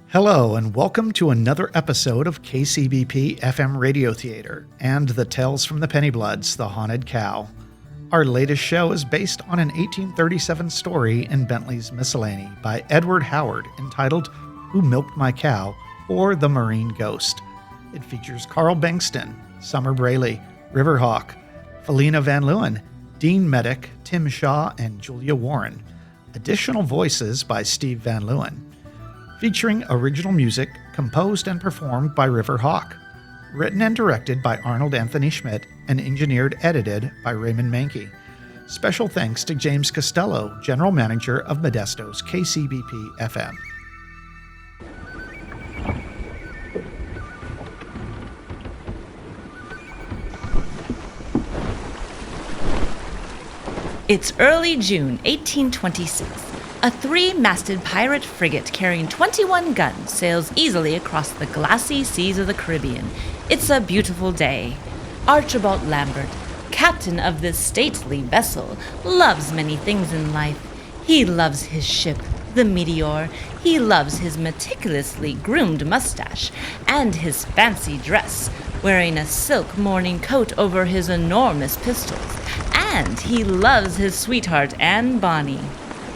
Hello, and welcome to another episode of KCBP FM Radio Theater and the Tales from the Pennybloods, The Haunted Cow. Our latest show is based on an 1837 story in Bentley's Miscellany by Edward Howard entitled Who Milked My Cow, or The Marine Ghost. It features Carl Bankston, Summer Braley, Riverhawk, Felina Van Leeuwen, Dean Medic, Tim Shaw, and Julia Warren. Additional voices by Steve Van Leeuwen. Featuring original music composed and performed by Riverhawk. Written and directed by Arnold Anthony Schmidt and engineered-edited by Raymond Mankey. Special thanks to James Costello, General Manager of Modesto's KCBP FM. It's early June 1826. A three-masted pirate frigate carrying 21 guns sails easily across the glassy seas of the Caribbean. It's a beautiful day. Archibald Lambert, captain of this stately vessel, loves many things in life. He loves his ship, the Meteor. He loves his meticulously groomed mustache and his fancy dress, wearing a silk morning coat over his enormous pistols. And he loves his sweetheart, Anne Bonny.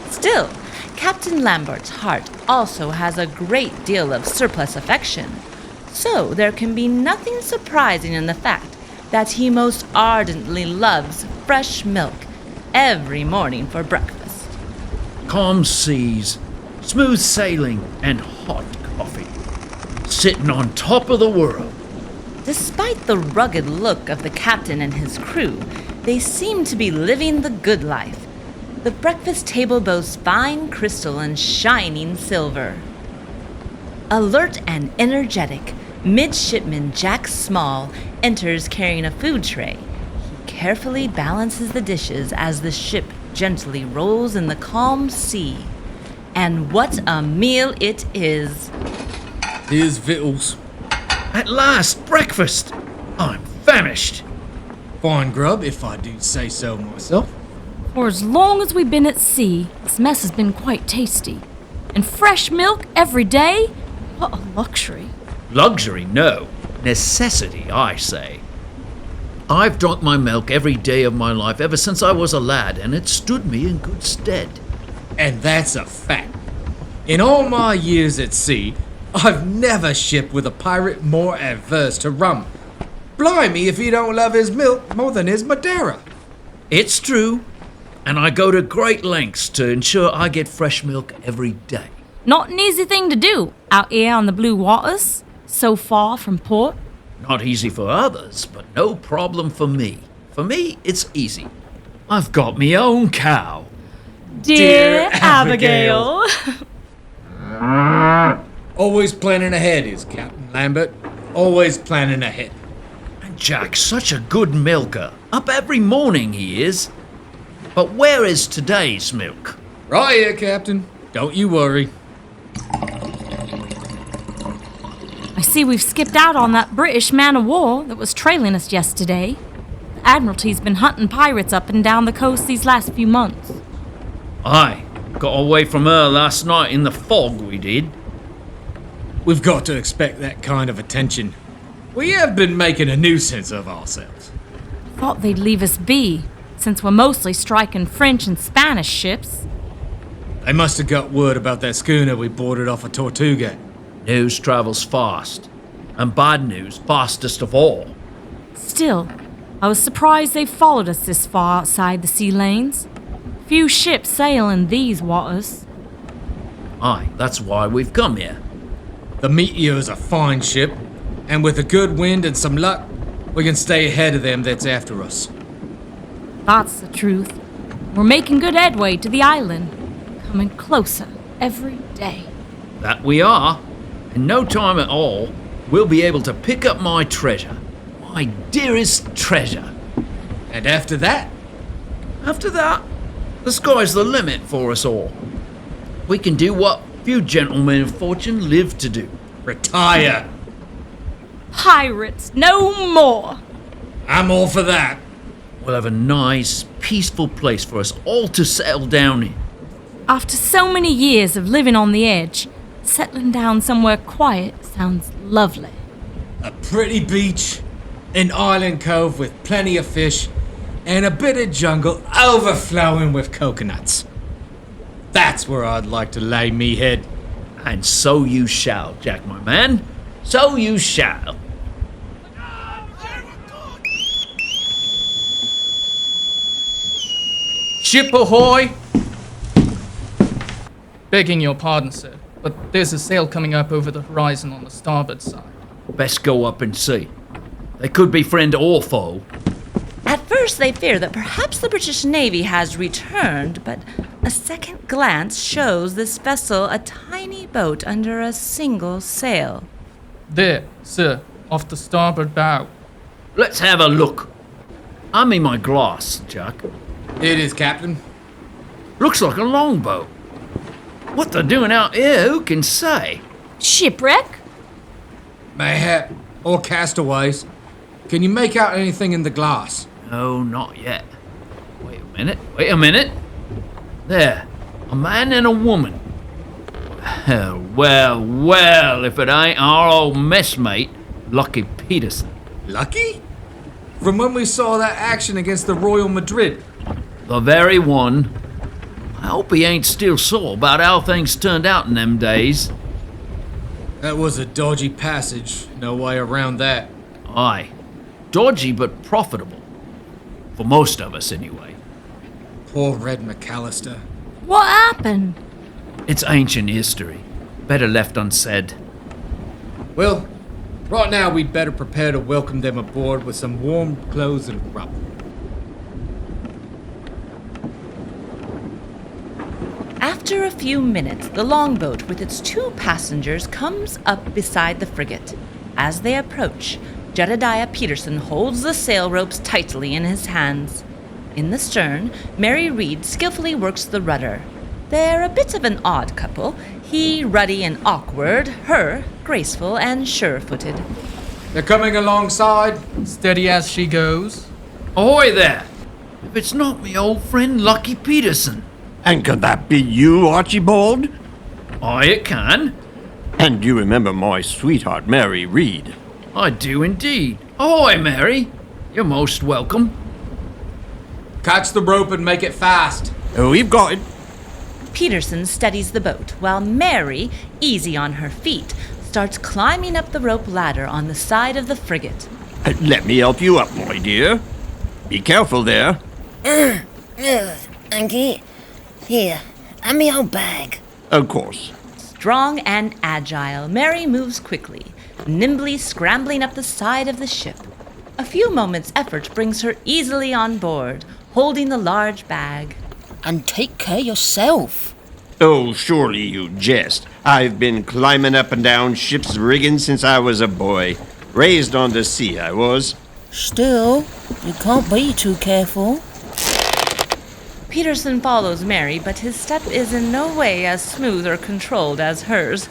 Still, Captain Lambert's heart also has a great deal of surplus affection, so there can be nothing surprising in the fact that he most ardently loves fresh milk every morning for breakfast. Calm seas, smooth sailing, and hot coffee. Sitting on top of the world. Despite the rugged look of the captain and his crew, they seem to be living the good life. The breakfast table boasts fine crystal and shining silver. Alert and energetic, Midshipman Jack Small enters carrying a food tray. He carefully balances the dishes as the ship gently rolls in the calm sea. And what a meal it is! Here's victuals. At last, breakfast! I'm famished. Fine grub, if I do say so myself. For as long as we've been at sea, this mess has been quite tasty. And fresh milk every day? What a luxury. Luxury, no. Necessity, I say. I've drunk my milk every day of my life ever since I was a lad, and it stood me in good stead. And that's a fact. In all my years at sea, I've never shipped with a pirate more averse to rum. Blimey if he don't love his milk more than his Madeira. It's true. And I go to great lengths to ensure I get fresh milk every day. Not an easy thing to do out here on the blue waters, so far from port. Not easy for others, but no problem for me. For me, it's easy. I've got me own cow. Dear Abigail. Always planning ahead is Captain Lambert. Always planning ahead. And Jack's such a good milker. Up every morning he is. But where is today's milk? Right here, Captain. Don't you worry. I see we've skipped out on that British man-of-war that was trailing us yesterday. The Admiralty's been hunting pirates up and down the coast these last few months. Aye, got away from her last night in the fog, we did. We've got to expect that kind of attention. We have been making a nuisance of ourselves. Thought they'd leave us be, since we're mostly striking French and Spanish ships. They must have got word about that schooner we boarded off of Tortuga. News travels fast, and bad news fastest of all. Still, I was surprised they followed us this far outside the sea lanes. Few ships sail in these waters. Aye, that's why we've come here. The Meteor's a fine ship, and with a good wind and some luck, we can stay ahead of them that's after us. That's the truth. We're making good headway to the island, coming closer every day. That we are. In no time at all, we'll be able to pick up my treasure. My dearest treasure. And after that? After that, the sky's the limit for us all. We can do what few gentlemen of fortune live to do. Retire. Pirates, no more! I'm all for that. We'll have a nice, peaceful place for us all to settle down in. After so many years of living on the edge, settling down somewhere quiet sounds lovely. A pretty beach, an island cove with plenty of fish, and a bit of jungle overflowing with coconuts. That's where I'd like to lay me head. And so you shall, Jack, my man. So you shall. Ship ahoy! Begging your pardon, sir, but there's a sail coming up over the horizon on the starboard side. Best go up and see. They could be friend or foe. At first, they fear that perhaps the British Navy has returned, but a second glance shows this vessel a tiny boat under a single sail. There, sir, off the starboard bow. Let's have a look. I mean my glass, Jack. It is, Captain. Looks like a longboat. What they're doing out here, who can say? Shipwreck? Mayhap, or castaways. Can you make out anything in the glass? No, not yet. Wait a minute. There, a man and a woman. Well, if it ain't our old messmate, Lucky Peterson. Lucky? From when we saw that action against the Royal Madrid. The very one. I hope he ain't still sore about how things turned out in them days. That was a dodgy passage, no way around that. Aye. Dodgy but profitable. For most of us, anyway. Poor Red McAllister. What happened? It's ancient history. Better left unsaid. Well, right now we'd better prepare to welcome them aboard with some warm clothes and grub. After a few minutes, the longboat with its 2 passengers comes up beside the frigate. As they approach, Jedediah Peterson holds the sail ropes tightly in his hands. In the stern, Mary Reed skillfully works the rudder. They're a bit of an odd couple, he ruddy and awkward, her graceful and sure-footed. They're coming alongside. Steady as she goes. Ahoy there! If it's not me old friend Lucky Peterson. And could that be you, Archibald? Aye, it can. And you remember my sweetheart, Mary Reed? I do indeed. Ahoy, Mary. You're most welcome. Catch the rope and make it fast. Oh, we've got it. Peterson steadies the boat, while Mary, easy on her feet, starts climbing up the rope ladder on the side of the frigate. Let me help you up, my dear. Be careful there. Thank you. Here, and me old bag. Of course. Strong and agile, Mary moves quickly, nimbly scrambling up the side of the ship. A few moments' effort brings her easily on board, holding the large bag. And take care yourself. Oh, surely you jest. I've been climbing up and down ship's rigging since I was a boy. Raised on the sea, I was. Still, you can't be too careful. Peterson follows Mary, but his step is in no way as smooth or controlled as hers.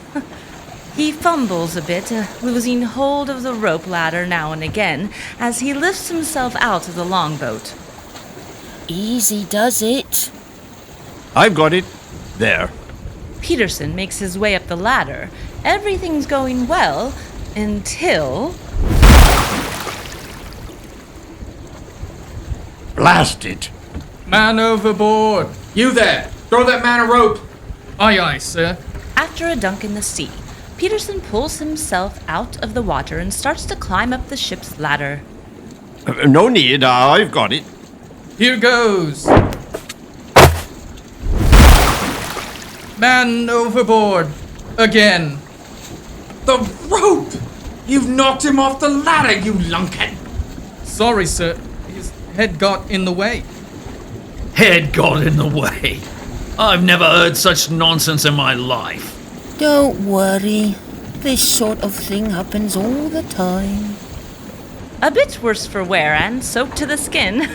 He fumbles a bit, losing hold of the rope ladder now and again as he lifts himself out of the longboat. Easy does it. I've got it. There. Peterson makes his way up the ladder. Everything's going well until... Blast it. Man overboard! You there! Throw that man a rope! Aye, aye, sir. After a dunk in the sea, Peterson pulls himself out of the water and starts to climb up the ship's ladder. No need. I've got it. Here goes! Man overboard! Again! The rope! You've knocked him off the ladder, you lunkhead! Sorry, sir. His head got in the way. Head got in the way. I've never heard such nonsense in my life. Don't worry. This sort of thing happens all the time. A bit worse for wear and soaked to the skin,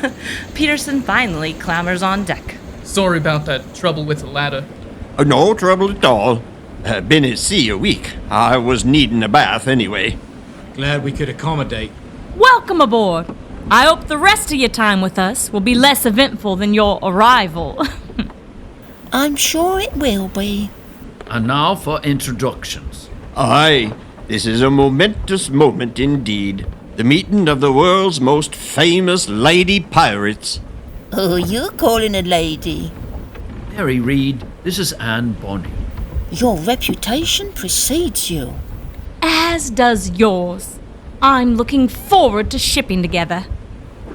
Peterson finally clambers on deck. Sorry about that trouble with the ladder. No trouble at all. Been at sea a week. I was needing a bath anyway. Glad we could accommodate. Welcome aboard. I hope the rest of your time with us will be less eventful than your arrival. I'm sure it will be. And now for introductions. Aye, this is a momentous moment indeed. The meeting of the world's most famous lady pirates. Oh, you're calling a lady. Mary Reed, this is Anne Bonny. Your reputation precedes you. As does yours. I'm looking forward to shipping together.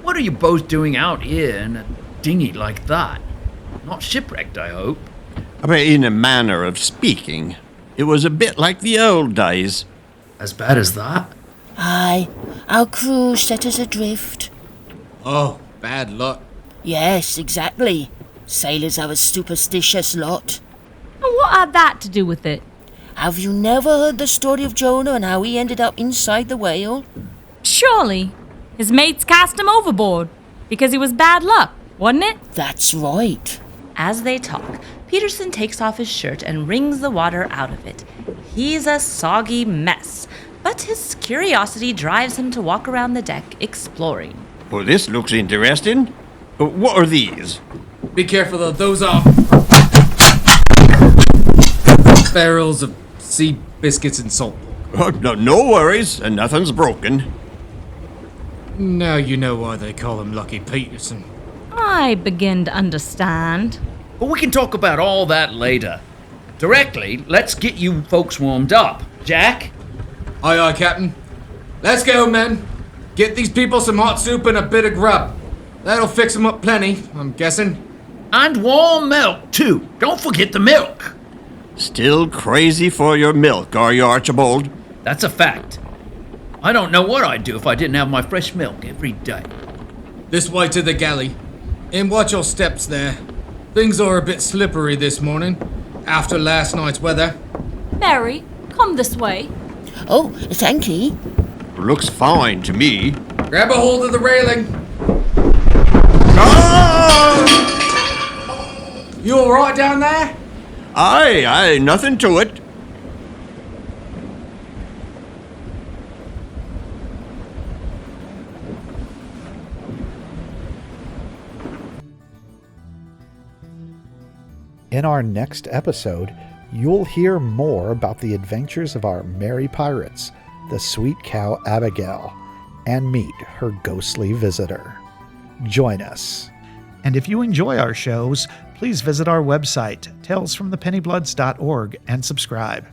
What are you both doing out here in a dinghy like that? Not shipwrecked, I hope. But in a manner of speaking, it was a bit like the old days. As bad as that? Aye, our crew set us adrift. Oh, bad luck. Yes, exactly. Sailors are a superstitious lot. And what had that to do with it? Have you never heard the story of Jonah and how he ended up inside the whale? Surely. His mates cast him overboard because he was bad luck, wasn't it? That's right. As they talk, Peterson takes off his shirt and wrings the water out of it. He's a soggy mess, but his curiosity drives him to walk around the deck, exploring. Well, this looks interesting. What are these? Be careful though, those are barrels of sea biscuits and salt. Oh, no worries, and nothing's broken. Now you know why they call him Lucky Peterson. I begin to understand. But we can talk about all that later. Directly, let's get you folks warmed up. Jack? Aye, aye, Captain. Let's go, men. Get these people some hot soup and a bit of grub. That'll fix them up plenty, I'm guessing. And warm milk, too. Don't forget the milk. Still crazy for your milk, are you, Archibald? That's a fact. I don't know what I'd do if I didn't have my fresh milk every day. This way to the galley. And watch your steps there. Things are a bit slippery this morning, after last night's weather. Mary, come this way. Oh, thank ye. Looks fine to me. Grab a hold of the railing. You alright down there? Aye, nothing to it. In our next episode, you'll hear more about the adventures of our merry pirates, the sweet cow Abigail, and meet her ghostly visitor. Join us. And if you enjoy our shows, please visit our website, talesfromthepennybloods.org, and subscribe.